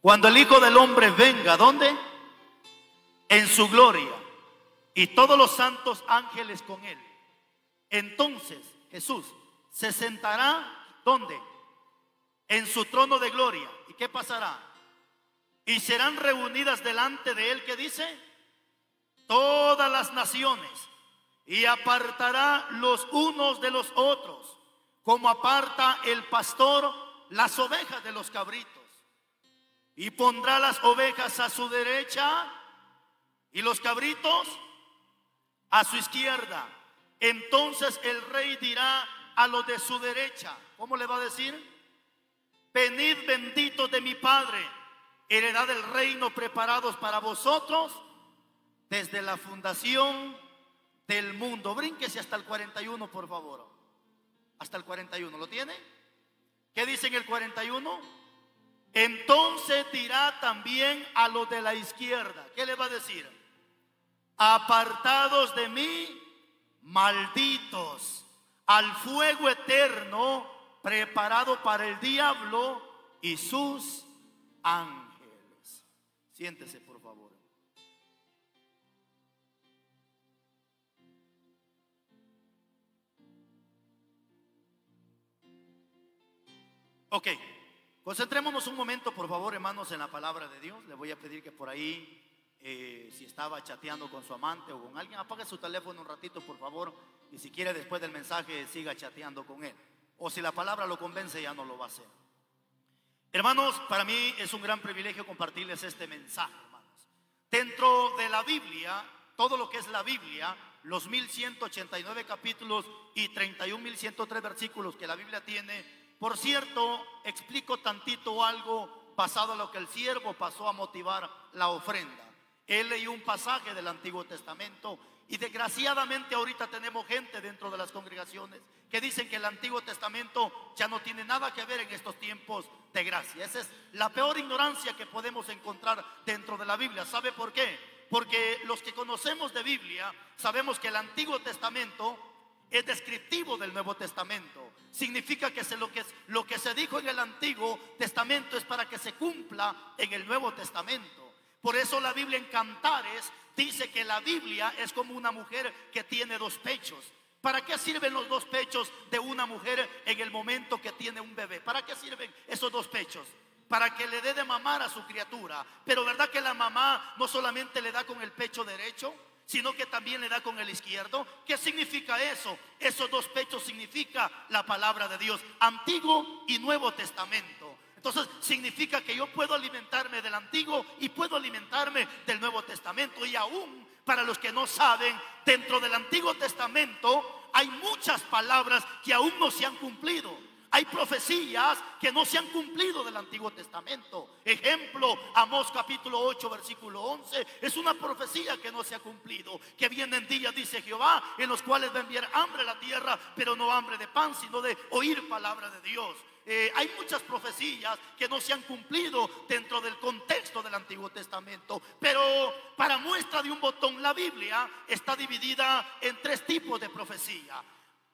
Cuando el Hijo del Hombre venga, ¿dónde? En su gloria, y todos los santos ángeles con él. Entonces Jesús se sentará, ¿dónde? En su trono de gloria. ¿Y qué pasará? Y serán reunidas delante de él, ¿qué dice? Todas las naciones, y apartará los unos de los otros, como aparta el pastor las ovejas de los cabritos. Y pondrá las ovejas a su derecha y los cabritos a su izquierda. Entonces el rey dirá a los de su derecha, ¿cómo le va a decir? Venid benditos de mi Padre, heredad del reino preparados para vosotros desde la fundación del mundo. Brínquese hasta el 41, por favor. Hasta el 41, ¿lo tiene? ¿Qué dice en el 41? Entonces dirá también a los de la izquierda, ¿qué le va a decir? Apartados de mí, malditos, al fuego eterno preparado para el diablo y sus ángeles. Siéntese, por favor. Ok, concentrémonos un momento, por favor, hermanos, en la palabra de Dios. Le voy a pedir que por ahí, si estaba chateando con su amante o con alguien, apague su teléfono un ratito, por favor. Y si quiere, después del mensaje, siga chateando con él. O si la palabra lo convence, ya no lo va a hacer. Hermanos, para mí es un gran privilegio compartirles este mensaje, hermanos. Dentro de la Biblia, todo lo que es la Biblia, los 1189 capítulos y 31.103 versículos que la Biblia tiene. Por cierto, explico tantito algo pasado a lo que el siervo pasó a motivar la ofrenda. Él leyó un pasaje del Antiguo Testamento y desgraciadamente ahorita tenemos gente dentro de las congregaciones que dicen que el Antiguo Testamento ya no tiene nada que ver en estos tiempos de gracia. Esa es la peor ignorancia que podemos encontrar dentro de la Biblia. ¿Sabe por qué? Porque los que conocemos de Biblia sabemos que el Antiguo Testamento es descriptivo del Nuevo Testamento. Significa que lo que se dijo en el Antiguo Testamento es para que se cumpla en el Nuevo Testamento. Por eso la Biblia en Cantares dice que la Biblia es como una mujer que tiene dos pechos. ¿Para qué sirven los dos pechos de una mujer en el momento que tiene un bebé? ¿Para qué sirven esos dos pechos? Para que le dé de mamar a su criatura. Pero ¿verdad que la mamá no solamente le da con el pecho derecho, sino que también le da con el izquierdo? ¿Qué significa eso? Esos dos pechos significa la palabra de Dios, Antiguo y Nuevo Testamento. Entonces significa que yo puedo alimentarme del Antiguo y puedo alimentarme del Nuevo Testamento. Y aún para los que no saben, dentro del Antiguo Testamento hay muchas palabras que aún no se han cumplido. Hay profecías que no se han cumplido del Antiguo Testamento. Ejemplo, Amós capítulo 8 versículo 11 es una profecía que no se ha cumplido. Que vienen días, dice Jehová, en los cuales va a enviar hambre a la tierra, pero no hambre de pan, sino de oír palabra de Dios. Hay muchas profecías que no se han cumplido dentro del contexto del Antiguo Testamento. Pero para muestra de un botón, la Biblia está dividida en tres tipos de profecía.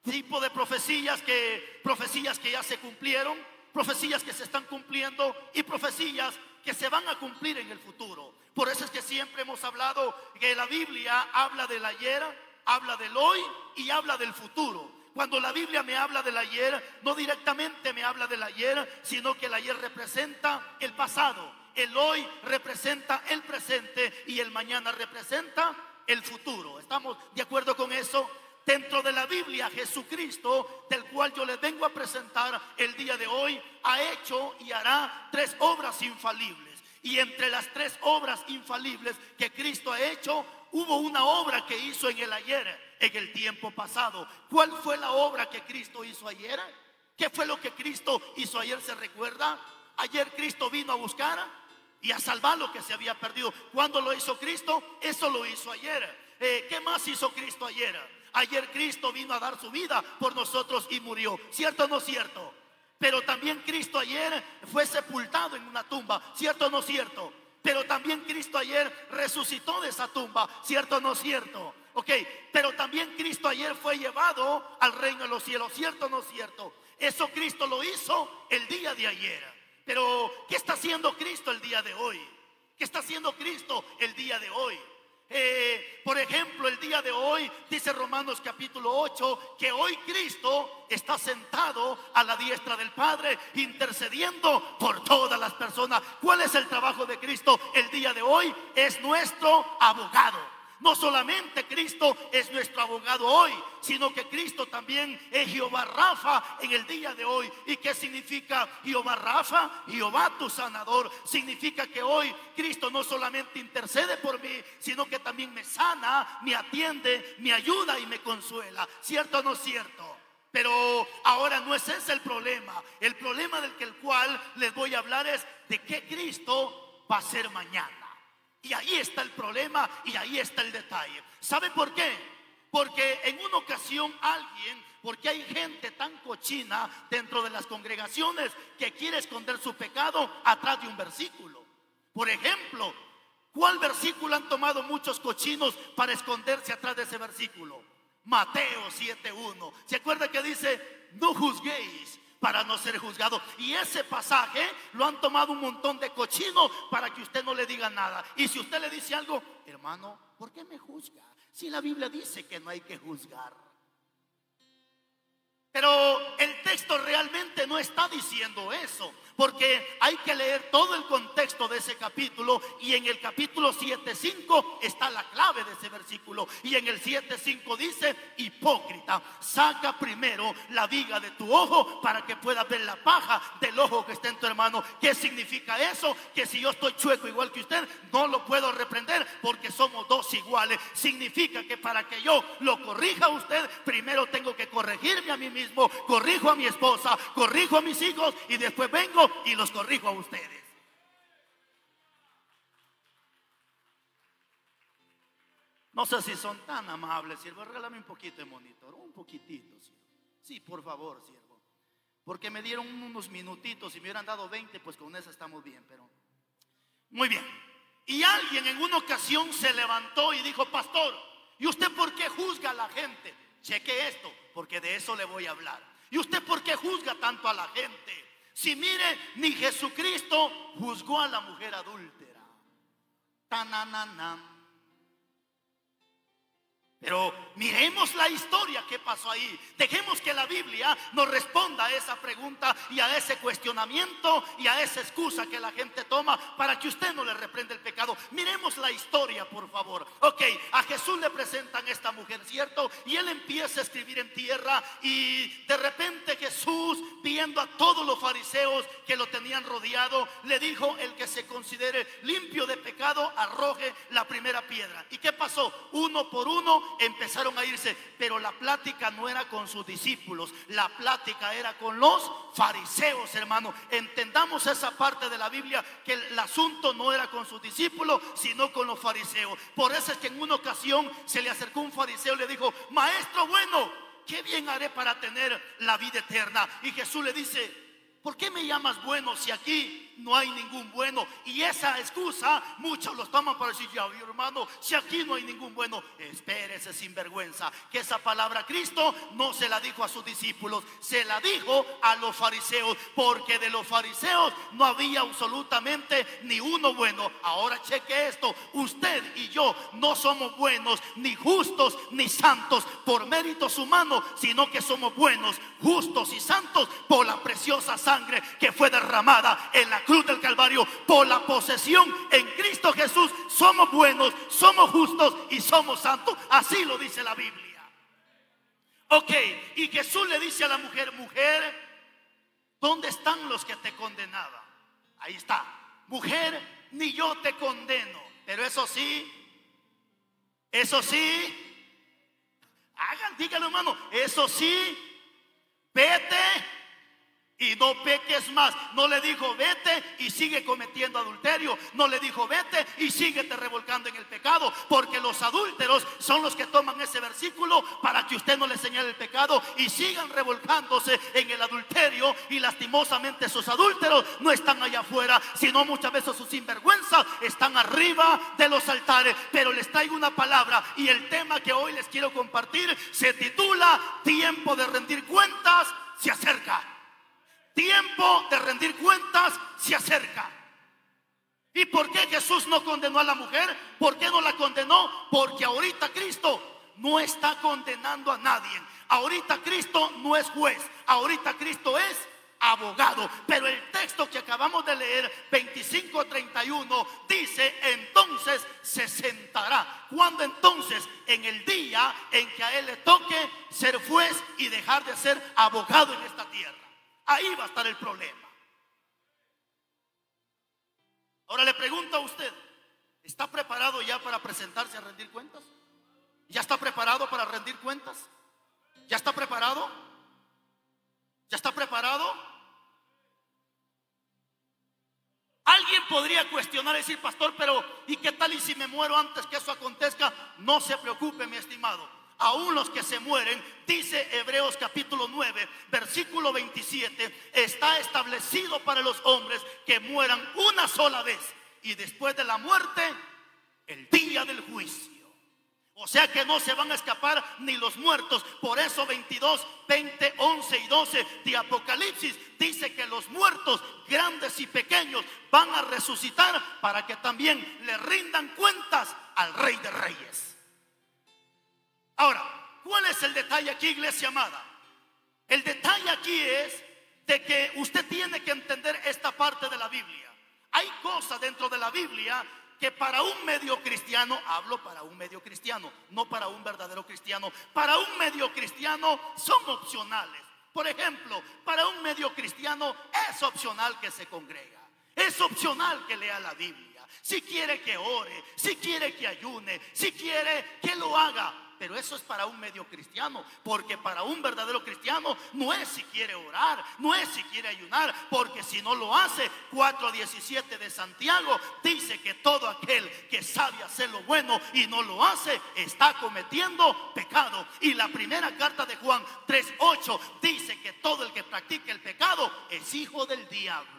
Tipo de profecías que ya se cumplieron, profecías que se están cumpliendo y profecías que se van a cumplir en el futuro. Por eso es que siempre hemos hablado que la Biblia habla del ayer, habla del hoy y habla del futuro. Cuando la Biblia me habla del ayer, no directamente me habla del ayer, sino que el ayer representa el pasado, el hoy representa el presente y el mañana representa el futuro. ¿Estamos de acuerdo con eso? Dentro de la Biblia, Jesucristo, del cual yo les vengo a presentar el día de hoy, ha hecho y hará tres obras infalibles. Y entre las tres obras infalibles que Cristo ha hecho, hubo una obra que hizo en el ayer, en el tiempo pasado. ¿Cuál fue la obra que Cristo hizo ayer? ¿Qué fue lo que Cristo hizo ayer? ¿Se recuerda? Ayer Cristo vino a buscar y a salvar lo que se había perdido. ¿Cuándo lo hizo Cristo? Eso lo hizo ayer. ¿Qué más hizo Cristo ayer? Ayer Cristo vino a dar su vida por nosotros y murió. ¿Cierto o no cierto? Pero también Cristo ayer fue sepultado en una tumba. ¿Cierto o no cierto? Pero también Cristo ayer resucitó de esa tumba. ¿Cierto o no cierto? Ok, pero también Cristo ayer fue llevado al reino de los cielos. ¿Cierto o no cierto? Eso Cristo lo hizo el día de ayer. Pero ¿qué está haciendo Cristo el día de hoy? ¿Qué está haciendo Cristo el día de hoy? Por ejemplo, el día de hoy dice Romanos capítulo 8 que hoy Cristo está sentado a la diestra del Padre, intercediendo por todas las personas. ¿Cuál es el trabajo de Cristo el día de hoy? Es nuestro abogado. No solamente Cristo es nuestro abogado hoy, sino que Cristo también es Jehová Rafa en el día de hoy. ¿Y qué significa Jehová Rafa? Jehová tu sanador. Significa que hoy Cristo no solamente intercede por mí, sino que también me sana, me atiende, me ayuda y me consuela. ¿Cierto o no cierto? Pero ahora no es ese el problema. El problema del cual les voy a hablar es de qué Cristo va a hacer mañana. Y ahí está el problema y ahí está el detalle. ¿Sabe por qué? Porque en una ocasión porque hay gente tan cochina dentro de las congregaciones que quiere esconder su pecado atrás de un versículo. Por ejemplo, ¿cuál versículo han tomado muchos cochinos para esconderse atrás de ese versículo? Mateo 7:1. ¿Se acuerda que dice: no juzguéis para no ser juzgado? Y ese pasaje lo han tomado un montón de cochinos para que usted no le diga nada. Y si usted le dice algo: hermano, ¿por qué me juzga? Si la Biblia dice que no hay que juzgar. Pero el texto realmente no está diciendo eso, porque hay que leer todo el contexto de ese capítulo. Y en el capítulo 7:5 está la clave de ese versículo. Y en el 7:5 dice: hipócrita, saca primero la viga de tu ojo para que puedas ver la paja del ojo que está en tu hermano. ¿Qué significa eso? Que si yo estoy chueco igual que usted, no lo puedo reprender porque somos dos iguales. Significa que para que yo lo corrija a usted, primero tengo que corregirme a mí mismo. Corrijo a mi esposa, corrijo a mis hijos y después vengo y los corrijo a ustedes. No sé si son tan amables, siervo. Regálame un poquito de monitor, un poquitito, siervo. Sí, por favor, siervo. Porque me dieron unos minutitos y me hubieran dado 20, pues con eso estamos bien, pero muy bien. Y alguien en una ocasión se levantó y dijo: pastor, ¿y usted por qué juzga a la gente? Cheque esto, porque de eso le voy a hablar. ¿Y usted por qué juzga tanto a la gente? Si mire, ni Jesucristo juzgó a la mujer adúltera. Tananana. Pero miremos la historia que pasó ahí. Dejemos que la Biblia nos responda a esa pregunta y a ese cuestionamiento y a esa excusa que la gente toma para que usted no le reprenda el pecado. Miremos la historia, por favor. Ok, a Jesús le presentan a esta mujer, ¿cierto? Y él empieza a escribir en tierra. Y de repente Jesús, viendo a todos los fariseos que lo tenían rodeado, le dijo: el que se considere limpio de pecado, arroje la primera piedra. ¿Y qué pasó? Uno por uno empezaron a irse, pero la plática no era con sus discípulos, la plática era con los fariseos, hermano. Entendamos esa parte de la Biblia, que el asunto no era con sus discípulos, sino con los fariseos. Por eso es que en una ocasión se le acercó un fariseo y le dijo: maestro bueno, ¿qué bien haré para tener la vida eterna? Y Jesús le dice: ¿por qué me llamas bueno si aquí no hay ningún bueno? Y esa excusa muchos los toman para decir: ya, hermano, si aquí no hay ningún bueno. Espérese, sinvergüenza, que esa palabra Cristo no se la dijo a sus discípulos, se la dijo a los fariseos, porque de los fariseos no había absolutamente ni uno bueno. Ahora cheque esto: usted y yo no somos buenos, ni justos, ni santos por méritos humanos, sino que somos buenos, justos y santos por la preciosa sangre que fue derramada en la cruz del Calvario. Por la posesión en Cristo Jesús somos buenos, somos justos y somos santos. Así lo dice la Biblia. Ok, y Jesús le dice a la mujer: mujer, ¿dónde están los que te condenaban? Ahí está: mujer, ni yo te condeno. Pero eso sí, dígalo, hermano, eso sí, vete y no peques más. No le dijo: vete y sigue cometiendo adulterio. No le dijo: vete y síguete revolcando en el pecado, porque los adúlteros son los que toman ese versículo para que usted no le señale el pecado y sigan revolcándose en el adulterio. Y lastimosamente sus adúlteros no están allá afuera, sino muchas veces sus sinvergüenzas están arriba de los altares. Pero les traigo una palabra, y el tema que hoy les quiero compartir se titula: tiempo de rendir cuentas se acerca. tiempo de rendir cuentas se acerca. ¿Y por qué Jesús no condenó a la mujer? ¿Por qué no la condenó? Porque ahorita Cristo no está condenando a nadie. Ahorita Cristo no es juez. Ahorita Cristo es abogado. Pero el texto que acabamos de leer, 25:31, dice: entonces se sentará. ¿Cuándo entonces? En el día en que a él le toque ser juez y dejar de ser abogado en esta tierra. Ahí va a estar el problema. Ahora le pregunto a usted, ¿está preparado ya para presentarse a rendir cuentas? ¿Ya está preparado para rendir cuentas? ¿Ya está preparado? ¿Ya está preparado? Alguien podría cuestionar y decir: pastor, pero ¿y qué tal y si me muero antes que eso acontezca? No se preocupe, mi estimado. Aún los que se mueren, dice Hebreos capítulo 9, versículo 27, está establecido para los hombres que mueran una sola vez, y después de la muerte, el día del juicio. O sea que no se van a escapar ni los muertos. Por eso 22, 20, 11 y 12 de Apocalipsis dice que los muertos, grandes y pequeños, van a resucitar para que también le rindan cuentas al Rey de Reyes. Ahora, ¿cuál es el detalle aquí, iglesia amada? El detalle aquí es de que usted tiene que entender esta parte de la Biblia. Hay cosas dentro de la Biblia que para un medio cristiano, hablo para un medio cristiano, no para un verdadero cristiano, para un medio cristiano son opcionales. Por ejemplo, para un medio cristiano es opcional que se congrega, es opcional que lea la Biblia, si quiere que ore, si quiere que ayune, si quiere que lo haga. Pero eso es para un medio cristiano, porque para un verdadero cristiano no es si quiere orar, no es si quiere ayunar, porque si no lo hace, 4:17 de Santiago dice que todo aquel que sabe hacer lo bueno y no lo hace, está cometiendo pecado. Y la primera carta de Juan 3:8 dice que todo el que practique el pecado es hijo del diablo.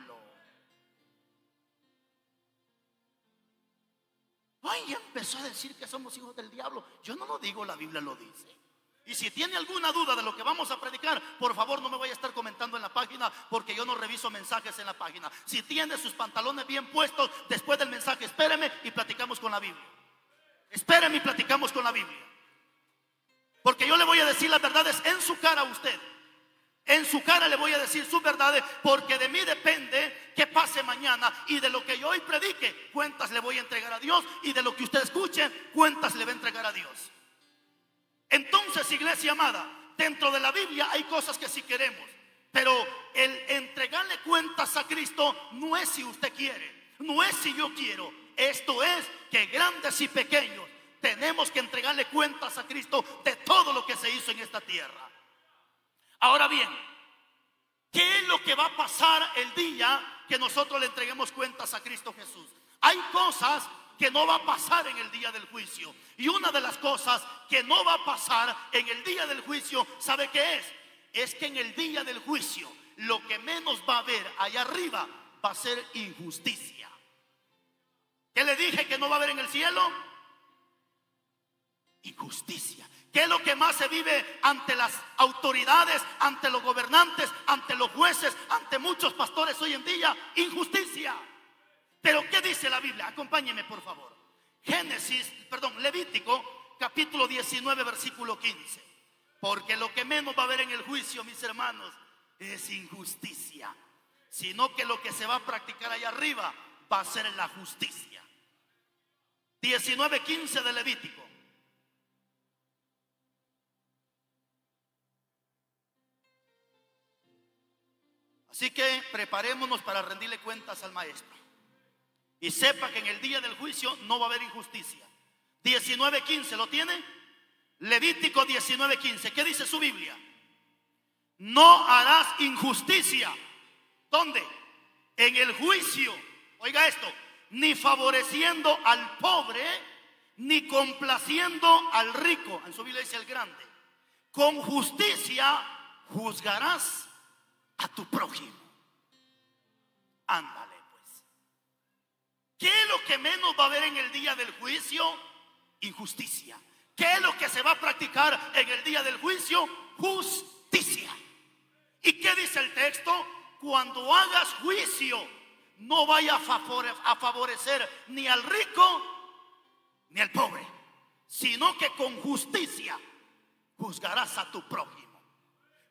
Ay, ya empezó a decir que somos hijos del diablo. Yo no lo digo, la Biblia lo dice. Y si tiene alguna duda de lo que vamos a predicar, por favor no me vaya a estar comentando en la página, porque yo no reviso mensajes en la página. Si tiene sus pantalones bien puestos, después del mensaje espéreme y platicamos con la Biblia. Espéreme y platicamos con la Biblia. Porque yo le voy a decir las verdades en su cara a usted. En su cara le voy a decir sus verdades, porque de mí depende qué pase mañana. Y de lo que yo hoy predique, cuentas le voy a entregar a Dios. Y de lo que usted escuche, cuentas le va a entregar a Dios. Entonces, iglesia amada, dentro de la Biblia hay cosas que sí queremos, pero el entregarle cuentas a Cristo no es si usted quiere, no es si yo quiero. Esto es que grandes y pequeños tenemos que entregarle cuentas a Cristo de todo lo que se hizo en esta tierra. Ahora bien, ¿qué es lo que va a pasar el día que nosotros le entreguemos cuentas a Cristo Jesús? Hay cosas que no va a pasar en el día del juicio. Y una de las cosas que no va a pasar en el día del juicio, ¿sabe qué es? Es que en el día del juicio lo que menos va a haber allá arriba va a ser injusticia. ¿Qué le dije que no va a haber en el cielo? Injusticia. ¿Qué es lo que más se vive ante las autoridades, ante los gobernantes, ante los jueces, ante muchos pastores hoy en día? Injusticia. Pero ¿qué dice la Biblia? Acompáñeme por favor. Levítico capítulo 19 versículo 15. Porque lo que menos va a haber en el juicio, mis hermanos, es injusticia, sino que lo que se va a practicar allá arriba va a ser la justicia. 19:15 de Levítico. Así que preparémonos para rendirle cuentas al maestro. Y sepa que en el día del juicio no va a haber injusticia. 19:15, ¿lo tiene? Levítico 19:15. ¿Qué dice su Biblia? No harás injusticia. ¿Dónde? En el juicio. Oiga esto. Ni favoreciendo al pobre, ni complaciendo al rico. En su Biblia dice el grande. Con justicia juzgarás a tu prójimo. Ándale pues. ¿Qué es lo que menos va a haber en el día del juicio? Injusticia. ¿Qué es lo que se va a practicar en el día del juicio? Justicia. ¿Y qué dice el texto? cuando hagas juicio, no vaya a favorecer ni al rico ni al pobre, sino que con justicia juzgarás a tu prójimo.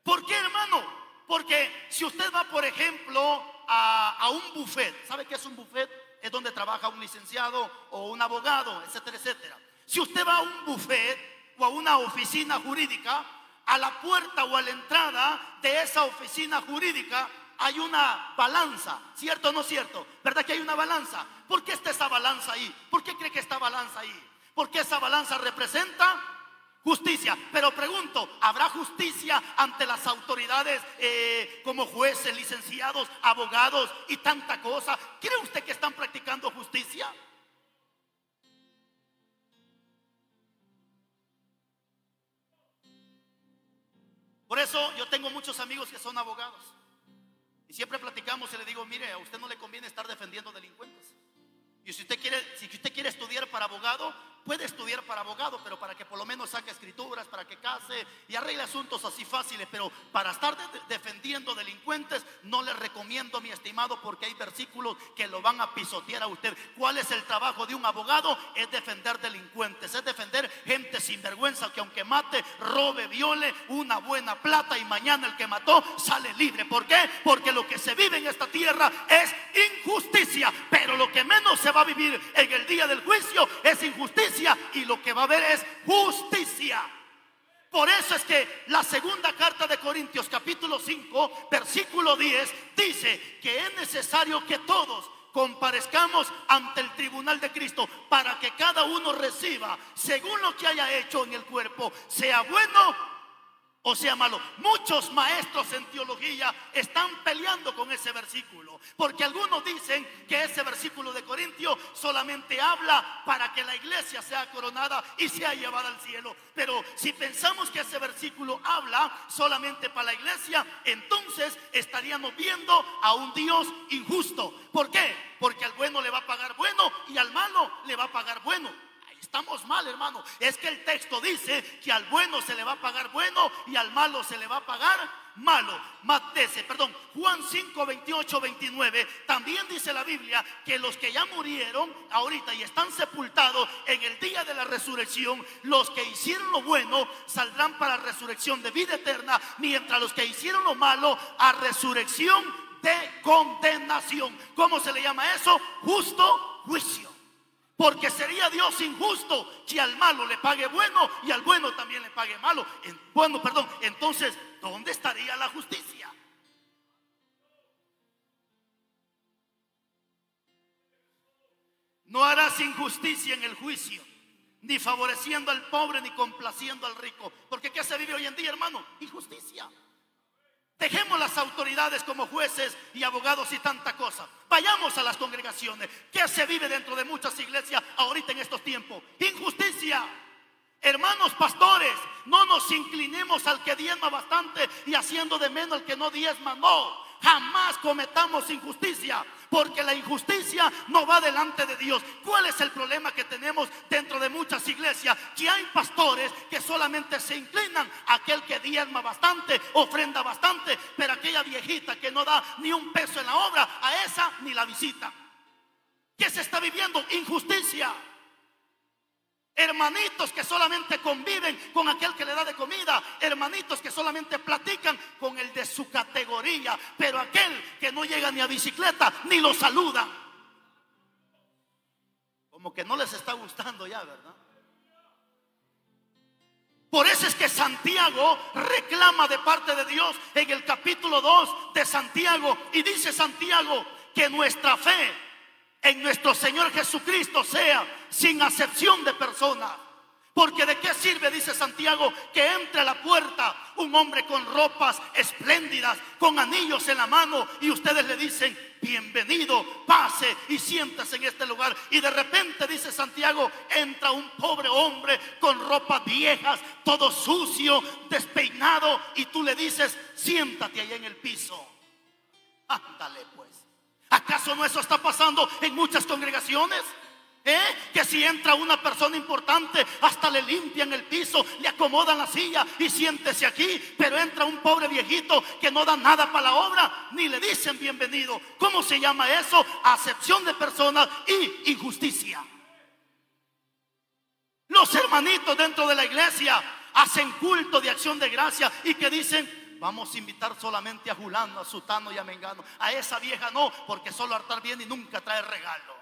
¿Por qué, hermano? Porque si usted va, por ejemplo, a un buffet, ¿sabe qué es un buffet? Es donde trabaja un licenciado o un abogado, etcétera, etcétera. Si usted va a un buffet o a una oficina jurídica, a la puerta o a la entrada de esa oficina jurídica hay una balanza, ¿cierto o no cierto? ¿Verdad que hay una balanza? ¿Por qué está esa balanza ahí? ¿Por qué cree que está balanza ahí? Porque esa balanza representa justicia. Pero pregunto, ¿habrá justicia ante las autoridades como jueces, licenciados, abogados y tanta cosa? ¿Cree usted que están practicando justicia? Por eso yo tengo muchos amigos que son abogados y siempre platicamos y le digo, mire, a usted no le conviene estar defendiendo delincuentes. Y si usted quiere estudiar para abogado, puede estudiar para abogado, pero para que por lo menos saque escrituras, para que case y arregle asuntos así fáciles. Pero para estar defendiendo delincuentes, no le recomiendo, mi estimado, porque hay versículos que lo van a pisotear a usted. ¿Cuál es el trabajo de un abogado? Es defender delincuentes, es defender gente sinvergüenza que aunque mate, robe, viole, una buena plata y mañana el que mató sale libre. ¿Por qué? Porque lo que se vive en esta tierra es injusticia, pero lo que menos se va a vivir en el día del juicio es injusticia, y lo que va a haber es justicia. Por eso es que la segunda carta de Corintios capítulo 5 versículo 10 dice que es necesario que todos comparezcamos ante el tribunal de Cristo para que cada uno reciba según lo que haya hecho en el cuerpo, sea bueno o sea malo. Muchos maestros en teología están peleando con ese versículo, porque algunos dicen que ese versículo de Corintios solamente habla para que la iglesia sea coronada y sea llevada al cielo. Pero si pensamos que ese versículo habla solamente para la iglesia, entonces estaríamos viendo a un Dios injusto. ¿Por qué? Porque al bueno le va a pagar bueno y al malo le va a pagar bueno. Estamos mal, hermano. Es que el texto dice que al bueno se le va a pagar bueno y al malo se le va a pagar malo. Juan 5, 28, 29. También dice la Biblia que los que ya murieron ahorita y están sepultados en el día de la resurrección, los que hicieron lo bueno saldrán para resurrección de vida eterna, mientras los que hicieron lo malo a resurrección de condenación. ¿Cómo se le llama eso? Justo juicio. Porque sería Dios injusto que al malo le pague bueno y al bueno también le pague malo. Entonces, ¿dónde estaría la justicia? No harás injusticia en el juicio, ni favoreciendo al pobre ni complaciendo al rico. Porque ¿qué se vive hoy en día, hermano? Injusticia. Dejemos las autoridades como jueces y abogados y tanta cosa. Vayamos a las congregaciones. ¿Qué se vive dentro de muchas iglesias ahorita en estos tiempos? Injusticia. Hermanos pastores, no nos inclinemos al que diezma bastante y haciendo de menos al que no diezma. No, jamás cometamos injusticia, porque la injusticia no va delante de Dios. ¿Cuál es el problema que tenemos dentro de muchas iglesias? Que hay pastores que solamente se inclinan a aquel que diezma bastante, ofrenda bastante, pero aquella viejita que no da ni un peso en la obra, a esa ni la visita. ¿Qué se está viviendo? Injusticia. Hermanitos que solamente conviven con aquel que le da de comida, hermanitos que solamente platican con el de su categoría, pero aquel que no llega ni a bicicleta ni lo saluda. Como que no les está gustando ya, ¿verdad? Por eso es que Santiago reclama de parte de Dios en el capítulo 2 de Santiago, y dice Santiago que nuestra fe en nuestro Señor Jesucristo sea sin acepción de personas. Porque de qué sirve, dice Santiago, que entre a la puerta un hombre con ropas espléndidas, con anillos en la mano, y ustedes le dicen: bienvenido, pase y siéntase en este lugar. Y de repente, dice Santiago, entra un pobre hombre con ropas viejas, todo sucio, despeinado, y tú le dices: siéntate allá en el piso. Ándale pues. ¿Acaso no eso está pasando en muchas congregaciones? Que si entra una persona importante, hasta le limpian el piso, le acomodan la silla y siéntese aquí. Pero entra un pobre viejito que no da nada para la obra, ni le dicen bienvenido. ¿Cómo se llama eso? Acepción de personas y injusticia. Los hermanitos dentro de la iglesia hacen culto de acción de gracia y que dicen: vamos a invitar solamente a Julano, a Sutano y a Mengano. A esa vieja no, porque solo hartar bien y nunca trae regalo.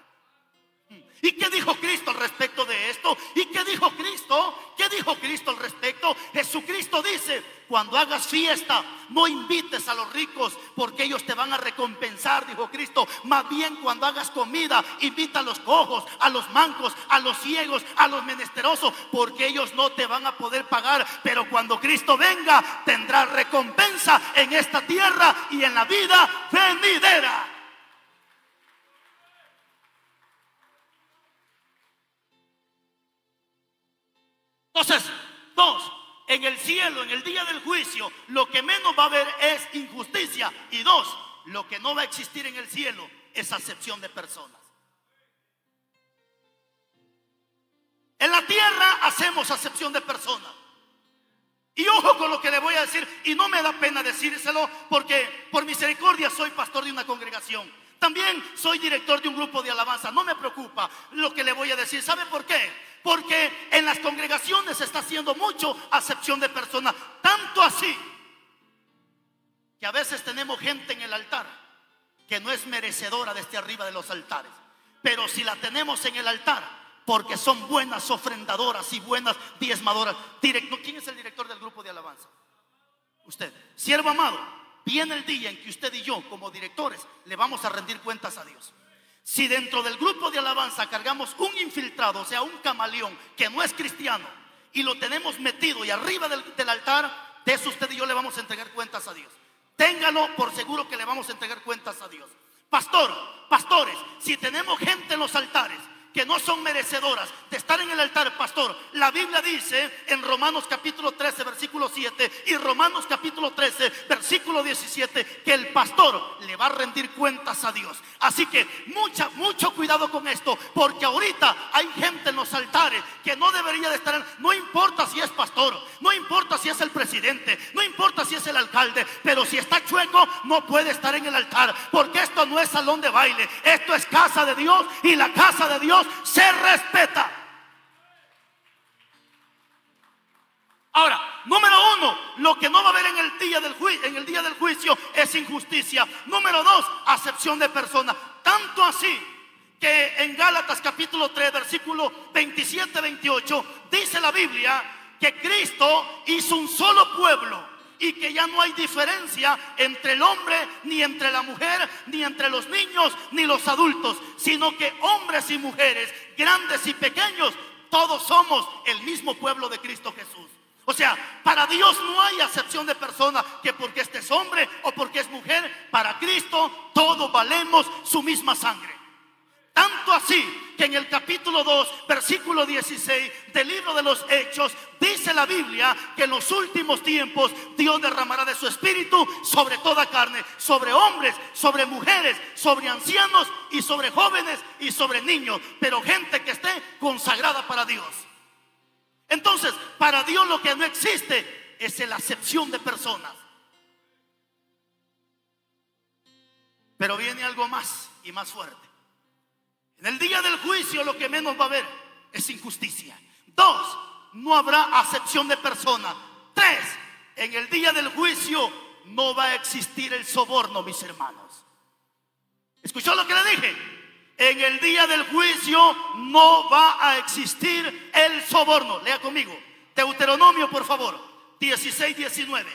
¿Y qué dijo Cristo al respecto de esto? ¿Y qué dijo Cristo? ¿Qué dijo Cristo al respecto? Jesucristo dice: cuando hagas fiesta, no invites a los ricos, porque ellos te van a recompensar, dijo Cristo. Más bien, cuando hagas comida, invita a los cojos, a los mancos, a los ciegos, a los menesterosos, porque ellos no te van a poder pagar. Pero cuando Cristo venga, tendrás recompensa en esta tierra y en la vida venidera. Entonces, dos, en el cielo, en el día del juicio, lo que menos va a haber es injusticia. Y dos, lo que no va a existir en el cielo es acepción de personas. En la tierra hacemos acepción de personas. Y ojo con lo que le voy a decir, y no me da pena decírselo, porque por misericordia soy pastor de una congregación. También soy director de un grupo de alabanza. No me preocupa lo que le voy a decir. ¿Sabe por qué? Porque en las congregaciones se está haciendo mucho acepción de personas. Tanto así que a veces tenemos gente en el altar que no es merecedora de estar arriba de los altares. Pero si la tenemos en el altar, porque son buenas ofrendadoras y buenas diezmadoras. ¿Quién es el director del grupo de alabanza? Usted. Siervo amado, viene el día en que usted y yo, como directores, le vamos a rendir cuentas a Dios. Si dentro del grupo de alabanza cargamos un infiltrado, o sea, un camaleón que no es cristiano, y lo tenemos metido y arriba del altar, de eso usted y yo le vamos a entregar cuentas a Dios. Téngalo por seguro que le vamos a entregar cuentas a Dios. Pastores, si tenemos gente en los altares que no son merecedoras de estar en el altar, pastor, la Biblia dice en Romanos capítulo 13 versículo 7 y Romanos capítulo 13 versículo 17 que el pastor le va a rendir cuentas a Dios. Así que mucho cuidado con esto, porque ahorita hay gente en los altares que no debería de estar. No importa si es pastor, no importa si es el presidente, no importa si es el alcalde, pero si está chueco no puede estar en el altar, porque esto no es salón de baile, esto es casa de Dios, y la casa de Dios se respeta. Ahora, número uno, lo que no va a haber en el día del juicio es injusticia. Número dos, acepción de personas. Tanto así que en Gálatas capítulo 3 versículo 27-28 dice la Biblia que Cristo hizo un solo pueblo y que ya no hay diferencia entre el hombre, ni entre la mujer, ni entre los niños, ni los adultos, sino que hombres y mujeres, grandes y pequeños, todos somos el mismo pueblo de Cristo Jesús. O sea, para Dios no hay acepción de persona, que porque este es hombre o porque es mujer. Para Cristo todos valemos su misma sangre. Tanto así que en el capítulo 2 versículo 16 del libro de los Hechos dice la Biblia que en los últimos tiempos Dios derramará de su espíritu sobre toda carne, sobre hombres, sobre mujeres, sobre ancianos y sobre jóvenes y sobre niños, pero gente que esté consagrada para Dios. Entonces, para Dios lo que no existe es la acepción de personas. Pero viene algo más y más fuerte. En el día del juicio lo que menos va a haber es injusticia. Dos, no habrá acepción de personas. Tres, en el día del juicio no va a existir el soborno, mis hermanos. ¿Escuchó lo que le dije? En el día del juicio no va a existir el soborno. Lea conmigo Deuteronomio, por favor, 16-19.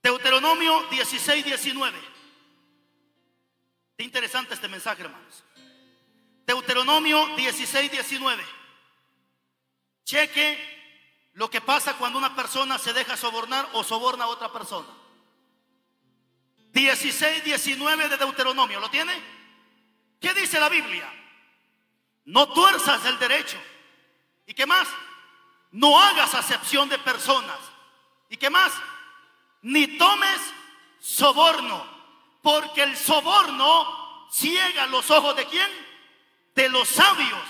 Deuteronomio 16-19. Qué interesante este mensaje, hermanos. Deuteronomio 16-19. Cheque lo que pasa cuando una persona se deja sobornar o soborna a otra persona. 16-19 de Deuteronomio. ¿Lo tiene? ¿Qué dice la Biblia? No tuerzas el derecho. ¿Y qué más? No hagas acepción de personas. ¿Y qué más? Ni tomes soborno, porque el soborno ciega los ojos ¿de quién? De los sabios,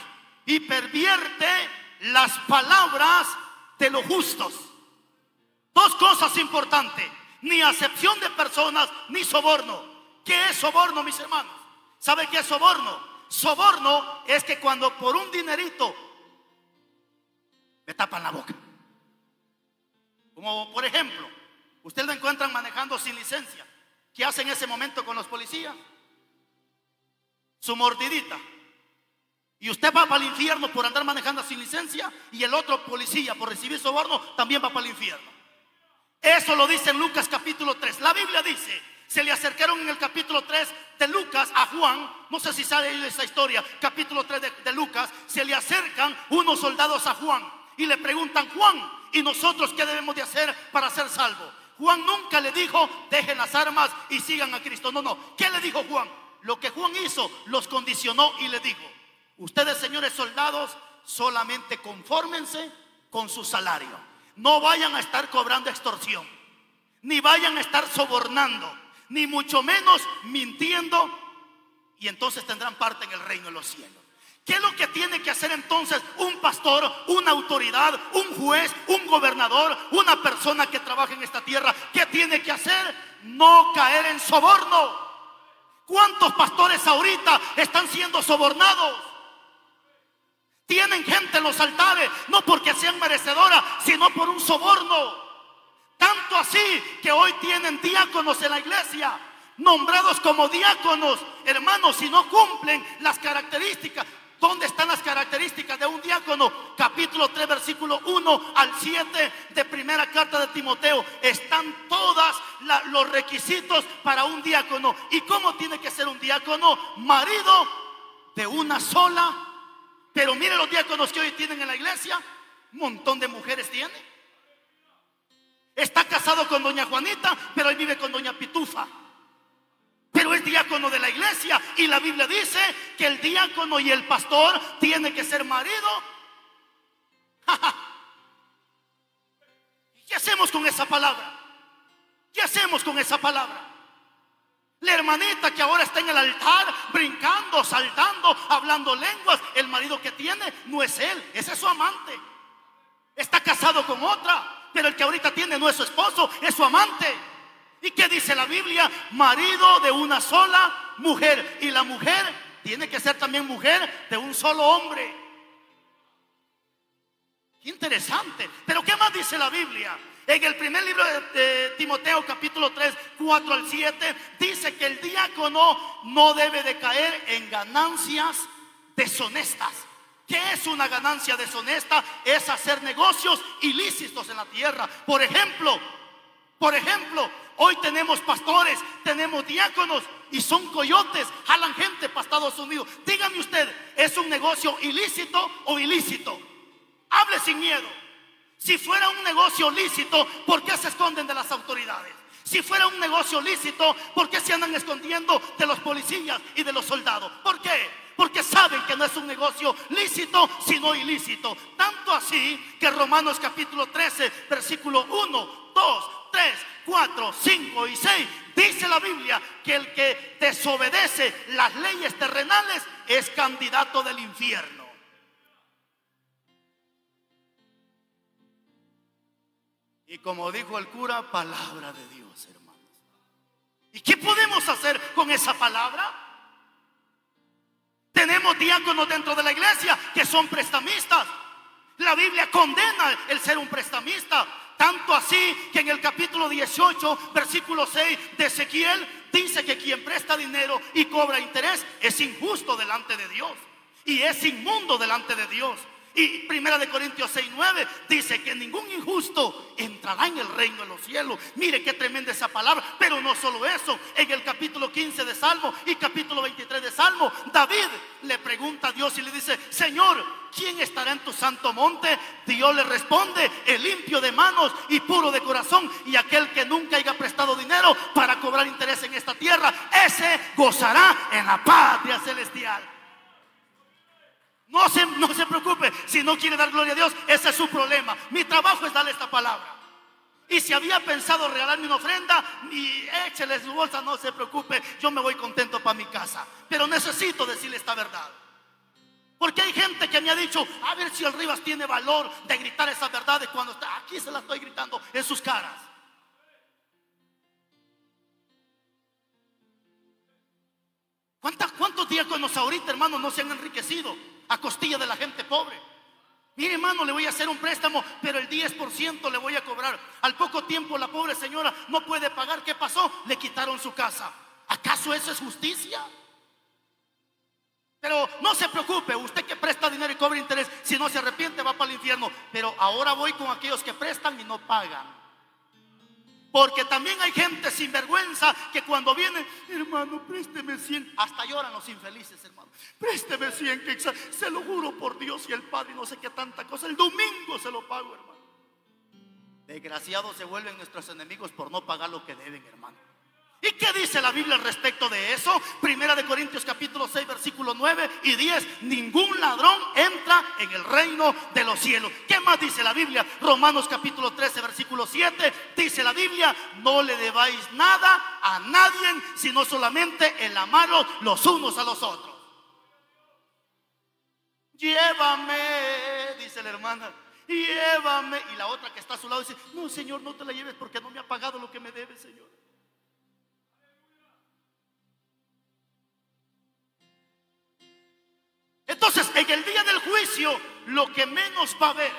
y pervierte las palabras de los justos. Dos cosas importantes: ni acepción de personas, ni soborno. ¿Qué es soborno, mis hermanos? ¿Sabe qué es soborno? Soborno es que cuando por un dinerito me tapan la boca. Como por ejemplo, usted lo encuentran manejando sin licencia. ¿Qué hace en ese momento con los policías? Su mordidita. Y usted va para el infierno por andar manejando sin licencia, y el otro policía por recibir soborno también va para el infierno. Eso lo dice en Lucas capítulo 3. La Biblia dice, se le acercaron en el capítulo 3 de Lucas a Juan. No sé si sabe esa historia. Capítulo 3 de Lucas. Se le acercan unos soldados a Juan y le preguntan: Juan, ¿y nosotros qué debemos de hacer para ser salvos? Juan nunca le dijo: dejen las armas y sigan a Cristo. No, no. ¿Qué le dijo Juan? Lo que Juan hizo, los condicionó y le dijo: ustedes, señores soldados, solamente confórmense con su salario. No vayan a estar cobrando extorsión, ni vayan a estar sobornando, ni mucho menos mintiendo, y entonces tendrán parte en el reino de los cielos. ¿Qué es lo que tiene que hacer entonces un pastor, una autoridad, un juez, un gobernador, una persona que trabaja en esta tierra? ¿Qué tiene que hacer? No caer en soborno. ¿Cuántos pastores ahorita están siendo sobornados? Tienen gente en los altares, no porque sean merecedoras, sino por un soborno. Tanto así que hoy tienen diáconos en la iglesia, nombrados como diáconos. Hermanos, si no cumplen las características. ¿Dónde están las características de un diácono? Capítulo 3, versículo 1 al 7 de primera carta de Timoteo. Están todos los requisitos para un diácono. ¿Y cómo tiene que ser un diácono? Marido de una sola. Pero mire los diáconos que hoy tienen en la iglesia. Un montón de mujeres tiene. Está casado con doña Juanita, pero él vive con doña Pitufa. Pero es diácono de la iglesia, y la Biblia dice que el diácono y el pastor tienen que ser marido. ¿Qué hacemos con esa palabra? ¿Qué hacemos con esa palabra? La hermanita que ahora está en el altar, brincando, saltando, hablando lenguas, el marido que tiene no es él, ese es su amante. Está casado con otra, pero el que ahorita tiene no es su esposo, es su amante. ¿Y qué dice la Biblia? Marido de una sola mujer. Y la mujer tiene que ser también mujer de un solo hombre. Qué interesante. Pero ¿qué más dice la Biblia? En el primer libro de Timoteo, capítulo 3, 4 al 7, dice que el diácono no debe de caer en ganancias deshonestas. ¿Qué es una ganancia deshonesta? Es hacer negocios ilícitos en la tierra. Por ejemplo, hoy tenemos pastores, tenemos diáconos y son coyotes, jalan gente para Estados Unidos. Dígame usted, ¿es un negocio ilícito o ilícito? Hable sin miedo. Si fuera un negocio lícito, ¿por qué se esconden de las autoridades? Si fuera un negocio lícito, ¿por qué se andan escondiendo de los policías y de los soldados? ¿Por qué? Porque saben que no es un negocio lícito, sino ilícito. Tanto así que Romanos capítulo 13, versículo 1, 2, 3, 4, 5 y 6, dice la Biblia que el que desobedece las leyes terrenales es candidato del infierno. Y como dijo el cura, palabra de Dios, hermanos. ¿Y qué podemos hacer con esa palabra? Tenemos diáconos dentro de la iglesia que son prestamistas. La Biblia condena el ser un prestamista. Tanto así que en el capítulo 18, versículo 6 de Ezequiel, dice que quien presta dinero y cobra interés es injusto delante de Dios y es inmundo delante de Dios. Y primera de Corintios 6:9 dice que ningún injusto entrará en el reino de los cielos. Mire qué tremenda esa palabra. Pero no solo eso, en el capítulo 15 de Salmo y capítulo 23 de Salmo, David le pregunta a Dios y le dice: Señor, ¿quién estará en tu santo monte? Dios le responde: el limpio de manos y puro de corazón, y aquel que nunca haya prestado dinero para cobrar interés en esta tierra, ese gozará en la patria celestial. No se preocupe, si no quiere dar gloria a Dios, ese es su problema. Mi trabajo es darle esta palabra. Y si había pensado regalarme una ofrenda, ni échele su bolsa, no se preocupe, yo me voy contento para mi casa. Pero necesito decirle esta verdad. Porque hay gente que me ha dicho, a ver si el Rivas tiene valor de gritar esa verdad de cuando está aquí, se la estoy gritando en sus caras. ¿Cuántos diáconos ahorita, hermano, no se han enriquecido a costilla de la gente pobre? Mire, hermano, le voy a hacer un préstamo, pero el 10% le voy a cobrar. Al poco tiempo la pobre señora no puede pagar. ¿Qué pasó? Le quitaron su casa. ¿Acaso eso es justicia? Pero no se preocupe, usted que presta dinero y cobra interés, si no se arrepiente va para el infierno. Pero ahora voy con aquellos que prestan y no pagan. Porque también hay gente sinvergüenza que cuando viene, hermano, présteme 100. Hasta lloran los infelices, hermano. Présteme 100, que se lo juro por Dios y el Padre, no sé qué tanta cosa. El domingo se lo pago, hermano. Desgraciados se vuelven nuestros enemigos por no pagar lo que deben, hermano. ¿Y qué dice la Biblia al respecto de eso? Primera de Corintios capítulo 6 versículos 9 y 10. Ningún ladrón entra en el reino de los cielos. ¿Qué más dice la Biblia? Romanos capítulo 13 versículo 7. Dice la Biblia: no le debáis nada a nadie, sino solamente el amaros los unos a los otros. Llévame, dice la hermana, llévame. Y la otra que está a su lado dice: no, Señor, no te la lleves porque no me ha pagado lo que me debe, Señor. Entonces, en el día del juicio, lo que menos va a haber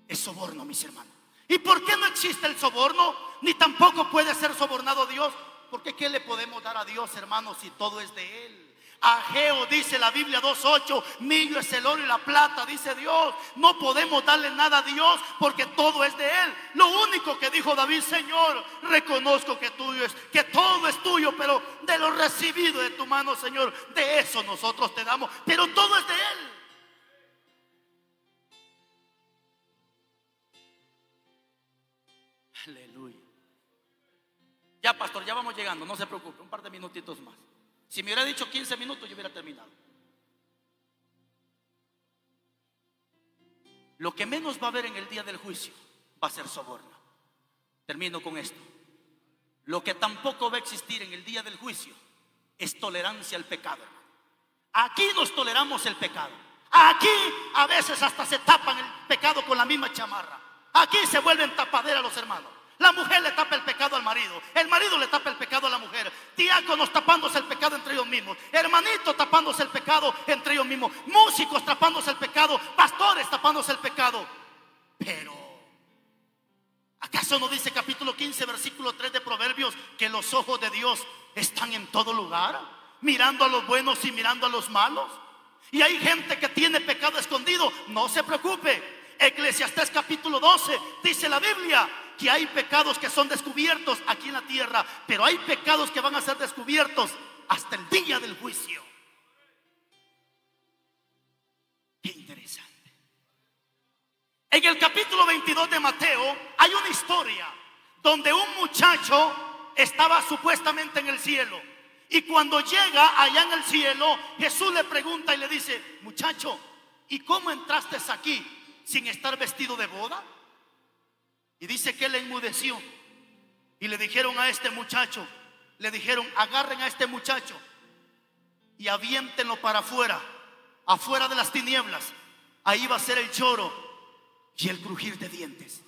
es soborno, mis hermanos. ¿Y por qué no existe el soborno? Ni tampoco puede ser sobornado Dios. Porque ¿qué le podemos dar a Dios, hermanos, si todo es de Él? Ageo, dice la Biblia 2:8, mío es el oro y la plata, dice Dios. No podemos darle nada a Dios porque todo es de Él. Lo único que dijo David: Señor, reconozco que todo es tuyo, pero de lo recibido de tu mano, Señor, de eso nosotros te damos, pero todo es de Él. Aleluya. Ya, pastor, ya vamos llegando, no se preocupe, un par de minutitos más. Si me hubiera dicho 15 minutos, yo hubiera terminado. Lo que menos va a haber en el día del juicio va a ser soborno. Termino con esto. Lo que tampoco va a existir en el día del juicio es tolerancia al pecado. Aquí nos toleramos el pecado. Aquí a veces hasta se tapan el pecado con la misma chamarra. Aquí se vuelven tapadera los hermanos. La mujer le tapa el pecado al marido, el marido le tapa el pecado a la mujer, diáconos tapándose el pecado entre ellos mismos, hermanitos tapándose el pecado entre ellos mismos, músicos tapándose el pecado, pastores tapándose el pecado. Pero ¿acaso no dice capítulo 15 versículo 3 de Proverbios que los ojos de Dios están en todo lugar, mirando a los buenos y mirando a los malos? Y hay gente que tiene pecado escondido. No se preocupe, Eclesiastés capítulo 12 dice la Biblia que hay pecados que son descubiertos aquí en la tierra, pero hay pecados que van a ser descubiertos hasta el día del juicio. Qué interesante. En el capítulo 22 de Mateo hay una historia donde un muchacho estaba supuestamente en el cielo, y cuando llega allá en el cielo, Jesús le pregunta y le dice: muchacho, ¿y cómo entraste aquí sin estar vestido de boda? Y dice que él enmudeció. Y le dijeron a este muchacho, le dijeron: agarren a este muchacho y aviéntenlo para afuera, afuera de las tinieblas. Ahí va a ser el lloro y el crujir de dientes.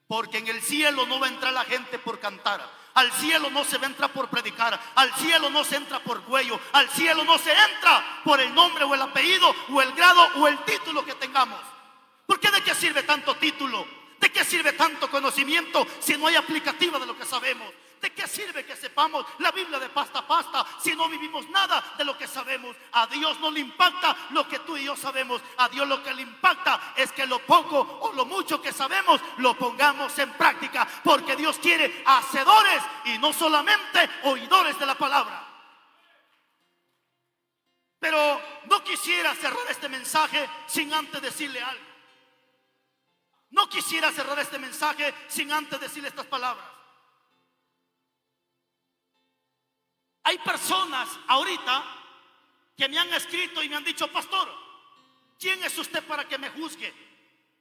Porque en el cielo no va a entrar la gente por cantar, al cielo no se va a entrar por predicar, al cielo no se entra por cuello, al cielo no se entra por el nombre o el apellido o el grado o el título que tengamos. Porque ¿de qué sirve tanto título? ¿De qué sirve tanto conocimiento si no hay aplicativa de lo que sabemos? ¿De qué sirve que sepamos la Biblia de pasta a pasta si no vivimos nada de lo que sabemos? A Dios no le impacta lo que tú y yo sabemos. A Dios lo que le impacta es que lo poco o lo mucho que sabemos lo pongamos en práctica, porque Dios quiere hacedores y no solamente oidores de la palabra. Pero no quisiera cerrar este mensaje sin antes decirle algo. No quisiera cerrar este mensaje sin antes decirle estas palabras. Hay personas ahorita que me han escrito y me han dicho: pastor, ¿quién es usted para que me juzgue?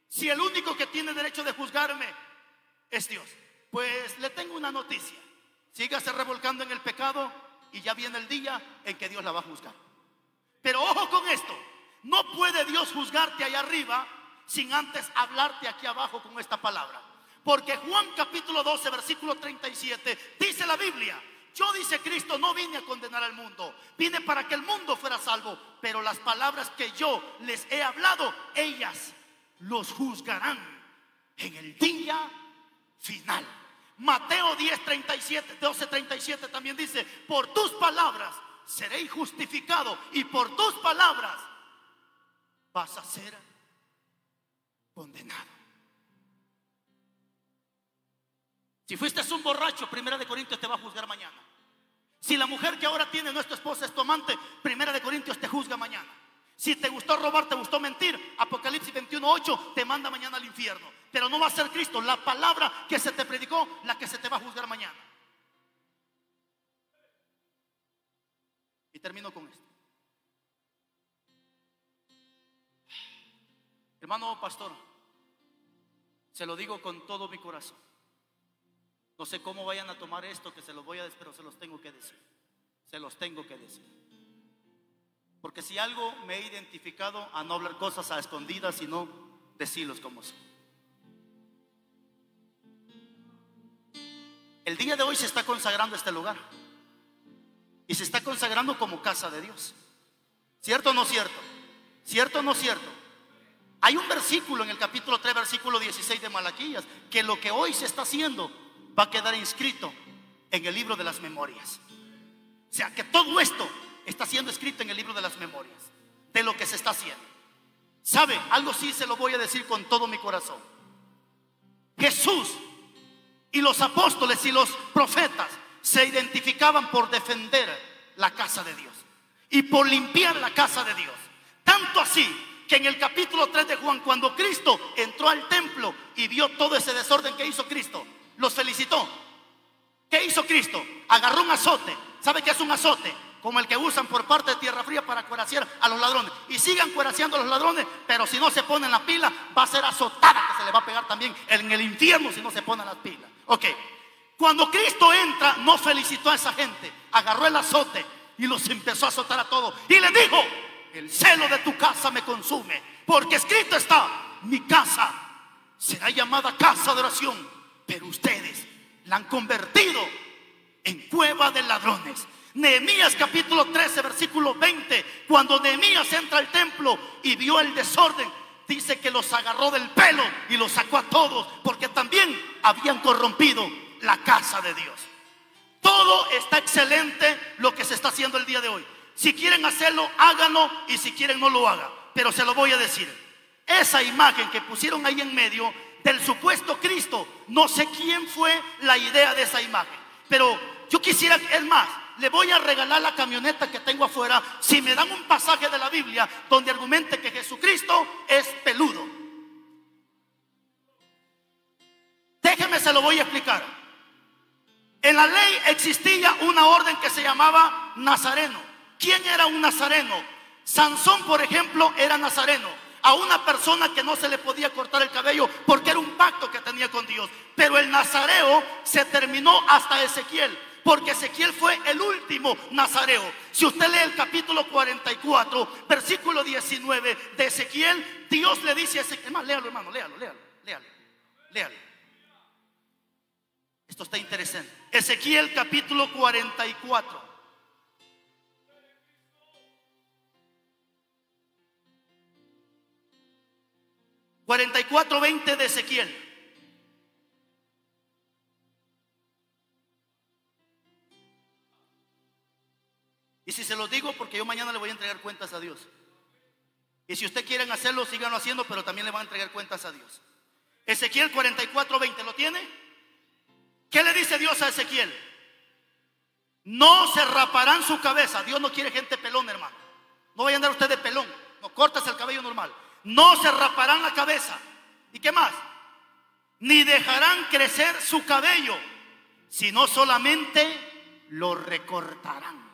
Si el único que tiene derecho de juzgarme es Dios. Pues le tengo una noticia: sígase revolcando en el pecado y ya viene el día en que Dios la va a juzgar. Pero ojo con esto: no puede Dios juzgarte allá arriba sin antes hablarte aquí abajo con esta palabra. Porque Juan capítulo 12 versículo 37 dice la Biblia: yo, dice Cristo, no vine a condenar al mundo, vine para que el mundo fuera salvo. Pero las palabras que yo les he hablado, ellas los juzgarán en el día final. Mateo 12:37 también dice: por tus palabras seréis justificado y por tus palabras vas a ser condenado. Si fuiste un borracho, 1 Corintios te va a juzgar mañana. Si la mujer que ahora tiene, no es tu esposa, es tu amante, 1 Corintios te juzga mañana. Si te gustó robar, te gustó mentir, Apocalipsis 21:8 te manda mañana al infierno. Pero no va a ser Cristo, la palabra que se te predicó, la que se te va a juzgar mañana. Y termino con esto. Hermano pastor, se lo digo con todo mi corazón. No sé cómo vayan a tomar esto, que se los voy a decir, pero se los tengo que decir. Se los tengo que decir. Porque si algo me he identificado, a no hablar cosas a escondidas, sino decirlos como son. El día de hoy se está consagrando este lugar. Y se está consagrando como casa de Dios. ¿Cierto o no cierto? ¿Cierto o no cierto? Hay un versículo en el capítulo 3, versículo 16 de Malaquías, que lo que hoy se está haciendo va a quedar inscrito en el libro de las memorias. O sea, que todo esto está siendo escrito en el libro de las memorias de lo que se está haciendo. ¿Sabe? Algo sí se lo voy a decir con todo mi corazón. Jesús y los apóstoles y los profetas se identificaban por defender la casa de Dios y por limpiar la casa de Dios. Tanto así que en el capítulo 3 de Juan, cuando Cristo entró al templo y vio todo ese desorden que hizo Cristo, los felicitó. ¿Qué hizo Cristo? Agarró un azote. ¿Sabe qué es un azote? Como el que usan por parte de Tierra Fría para cueraciar a los ladrones. Y sigan cueraciando a los ladrones, pero si no se ponen la pila, va a ser azotada, que se le va a pegar también en el infierno si no se ponen las pilas. Ok. Cuando Cristo entra, no felicitó a esa gente. Agarró el azote y los empezó a azotar a todos. Y les dijo: el celo de tu casa me consume, porque escrito está: mi casa será llamada casa de oración, pero ustedes la han convertido en cueva de ladrones. Nehemías capítulo 13 versículo 20, cuando Nehemías entra al templo y vio el desorden, dice que los agarró del pelo y los sacó a todos, porque también habían corrompido la casa de Dios. Todo está excelente lo que se está haciendo el día de hoy. Si quieren hacerlo, háganlo, y si quieren, no lo hagan. Pero se lo voy a decir: esa imagen que pusieron ahí en medio del supuesto Cristo, no sé quién fue la idea de esa imagen, pero yo quisiera, es más, le voy a regalar la camioneta que tengo afuera si me dan un pasaje de la Biblia donde argumente que Jesucristo es peludo. Déjeme, se lo voy a explicar. En la ley existía una orden que se llamaba nazareno. ¿Quién era un nazareno? Sansón, por ejemplo, era nazareno. A una persona que no se le podía cortar el cabello porque era un pacto que tenía con Dios. Pero el nazareo se terminó hasta Ezequiel, porque Ezequiel fue el último nazareo. Si usted lee el capítulo 44 versículo 19 de Ezequiel, Dios le dice a Ezequiel, hermano, léalo, hermano, léalo. Esto está interesante. Ezequiel capítulo 44. 44:20 de Ezequiel. Y si se los digo, porque yo mañana le voy a entregar cuentas a Dios. Y si ustedes quieren hacerlo, síganlo haciendo, pero también le van a entregar cuentas a Dios. Ezequiel 44:20, ¿lo tiene? ¿Qué le dice Dios a Ezequiel? No se raparán su cabeza. Dios no quiere gente pelón, hermano. No vayan a andar ustedes de pelón. No, cortas el cabello normal. No se raparán la cabeza. ¿Y qué más? Ni dejarán crecer su cabello, sino solamente lo recortarán.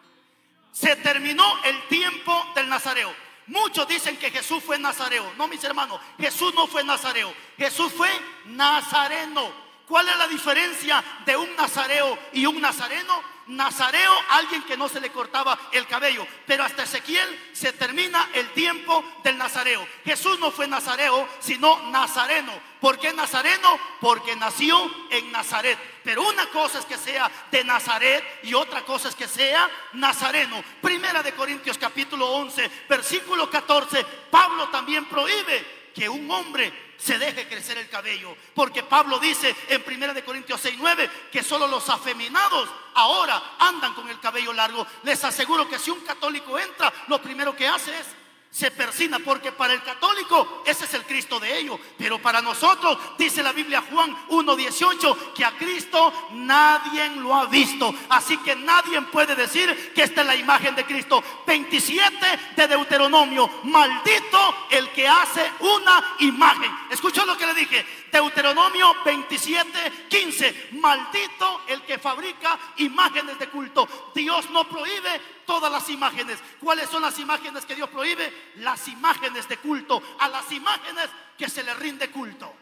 Se terminó el tiempo del nazareo. Muchos dicen que Jesús fue nazareo. No, mis hermanos, Jesús no fue nazareo. Jesús fue nazareno. ¿Cuál es la diferencia de un nazareo y un nazareno? Nazareo, alguien que no se le cortaba el cabello, pero hasta Ezequiel se termina el tiempo del nazareo. Jesús no fue nazareo, sino nazareno. ¿Por qué nazareno? Porque nació en Nazaret. Pero una cosa es que sea de Nazaret y otra cosa es que sea nazareno. Primera de Corintios capítulo 11 versículo 14, Pablo también prohíbe que un hombre se deje crecer el cabello, porque Pablo dice en 1 de Corintios 6:9 que solo los afeminados ahora andan con el cabello largo. Les aseguro que si un católico entra, lo primero que hace es se persina, porque para el católico ese es el Cristo de ellos, pero para nosotros dice la Biblia, Juan 1:18, que a Cristo nadie lo ha visto, así que nadie puede decir que esta es la imagen de Cristo. 27 de Deuteronomio, maldito el que hace una imagen. ¿Escuchó lo que le dije? Deuteronomio 27:15, maldito el que fabrica imágenes de culto. Dios no prohíbe todas las imágenes. ¿Cuáles son las imágenes que Dios prohíbe? Las imágenes de culto, a las imágenes que se le rinde culto.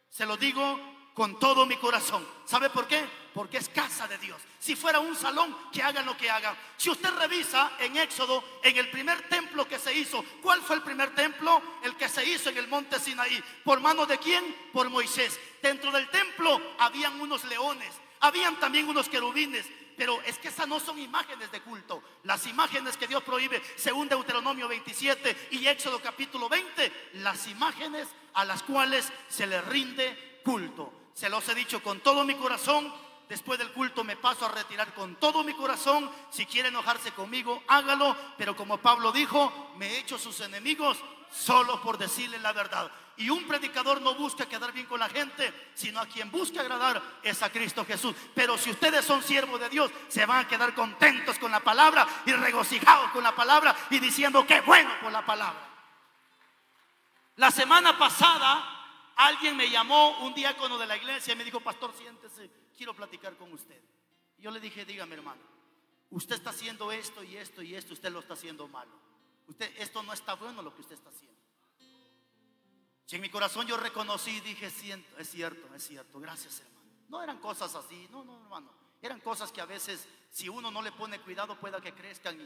Se lo digo con todo mi corazón. ¿Sabe por qué? Porque es casa de Dios. Si fuera un salón, que hagan lo que hagan. Si usted revisa en Éxodo, en el primer templo que se hizo, ¿cuál fue el primer templo? El que se hizo en el monte Sinaí. ¿Por mano de quién? Por Moisés. Dentro del templo habían unos leones, habían también unos querubines. Pero es que esas no son imágenes de culto. Las imágenes que Dios prohíbe, según Deuteronomio 27 y Éxodo capítulo 20, las imágenes a las cuales se le rinde culto. Se los he dicho con todo mi corazón. Después del culto me paso a retirar con todo mi corazón. Si quiere enojarse conmigo, hágalo. Pero como Pablo dijo, me he hecho sus enemigos solo por decirle la verdad. Y un predicador no busca quedar bien con la gente, sino a quien busca agradar es a Cristo Jesús. Pero si ustedes son siervos de Dios, se van a quedar contentos con la palabra y regocijados con la palabra y diciendo qué bueno por la palabra. La semana pasada alguien me llamó, un diácono de la iglesia, y me dijo: pastor, siéntese, quiero platicar con usted. Y yo le dije: dígame, hermano, usted está haciendo esto y esto y esto, usted lo está haciendo malo. Esto no está bueno lo que usted está haciendo. Si en mi corazón yo reconocí y dije: es cierto, gracias, hermano. No eran cosas así, no, hermano. Eran cosas que a veces, si uno no le pone cuidado, pueda que crezcan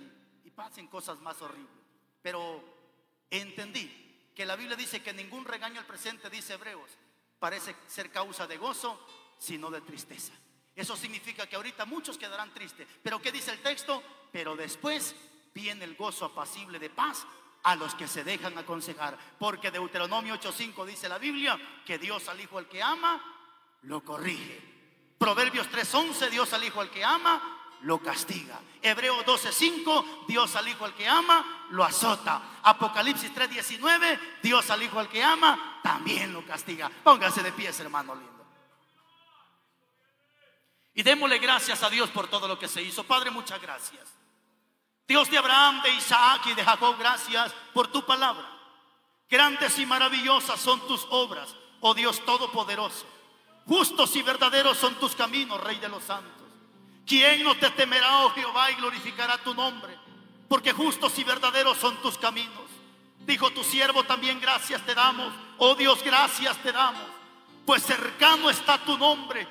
y pasen cosas más horribles. Pero entendí que la Biblia dice que ningún regaño al presente, dice Hebreos, parece ser causa de gozo, sino de tristeza. Eso significa que ahorita muchos quedarán tristes. Pero ¿qué dice el texto? Pero después viene el gozo apacible de paz a los que se dejan aconsejar. Porque Deuteronomio 8:5 dice la Biblia que Dios al hijo al que ama lo corrige. Proverbios 3:11, Dios al hijo al que ama lo castiga. Hebreos 12:5, Dios al hijo al que ama lo azota. Apocalipsis 3:19, Dios al hijo al que ama también lo castiga. Póngase de pies, hermano lindo, y démosle gracias a Dios por todo lo que se hizo. Padre, muchas gracias. Dios de Abraham, de Isaac y de Jacob, gracias por tu palabra. Grandes y maravillosas son tus obras, oh Dios todopoderoso. Justos y verdaderos son tus caminos, Rey de los santos. ¿Quién no te temerá, oh Jehová, y glorificará tu nombre? Porque justos y verdaderos son tus caminos. Dijo tu siervo también: gracias te damos, oh Dios, gracias te damos. Pues cercano está tu nombre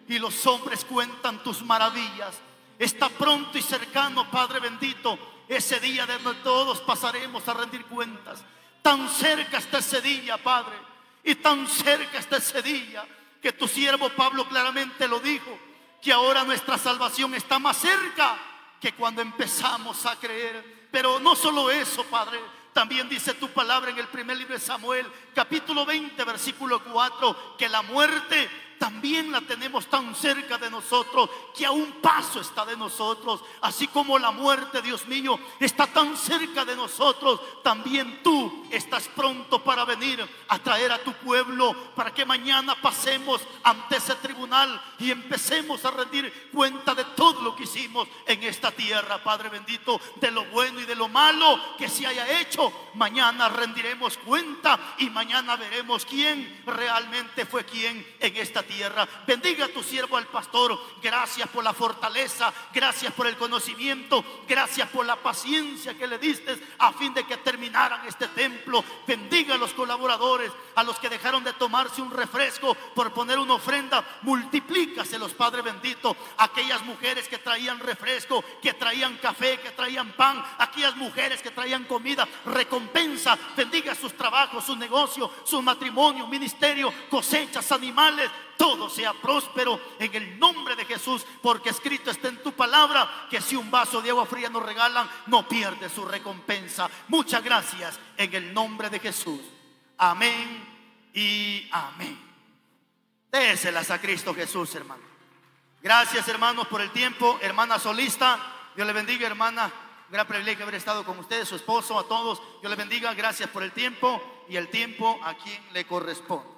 y los hombres cuentan tus maravillas. Está pronto y cercano, Padre bendito, ese día de donde todos pasaremos a rendir cuentas. Tan cerca está ese día, Padre, y tan cerca está ese día que tu siervo Pablo claramente lo dijo, que ahora nuestra salvación está más cerca que cuando empezamos a creer. Pero no solo eso, Padre, también dice tu palabra en el primer libro de Samuel, capítulo 20, versículo 4, que la muerte también la tenemos tan cerca de nosotros, que a un paso está de nosotros. Así como la muerte, Dios mío, está tan cerca de nosotros, también tú estás pronto para venir a traer a tu pueblo, para que mañana pasemos ante ese tribunal y empecemos a rendir cuenta de todo lo que hicimos en esta tierra. Padre bendito, de lo bueno y de lo malo que se haya hecho, mañana rendiremos cuenta y mañana veremos quién realmente fue quién en esta tierra. Bendiga a tu siervo al pastor. Gracias por la fortaleza, gracias por el conocimiento, gracias por la paciencia que le diste a fin de que terminaran este tema templo. Bendiga a los colaboradores, a los que dejaron de tomarse un refresco por poner una ofrenda. Multiplícaselos, Padre bendito. Aquellas mujeres que traían refresco, que traían café, que traían pan, aquellas mujeres que traían comida, recompensa. Bendiga sus trabajos, su negocio, su matrimonio, ministerio, cosechas, animales. Todo sea próspero en el nombre de Jesús, porque escrito está en tu palabra que si un vaso de agua fría nos regalan, no pierde su recompensa. Muchas gracias en el nombre de Jesús. Amén y amén. Déselas a Cristo Jesús, hermano. Gracias, hermanos, por el tiempo. Hermana solista, Dios le bendiga, hermana. Gran privilegio haber estado con ustedes, su esposo, a todos. Dios le bendiga. Gracias por el tiempo, y el tiempo a quien le corresponde.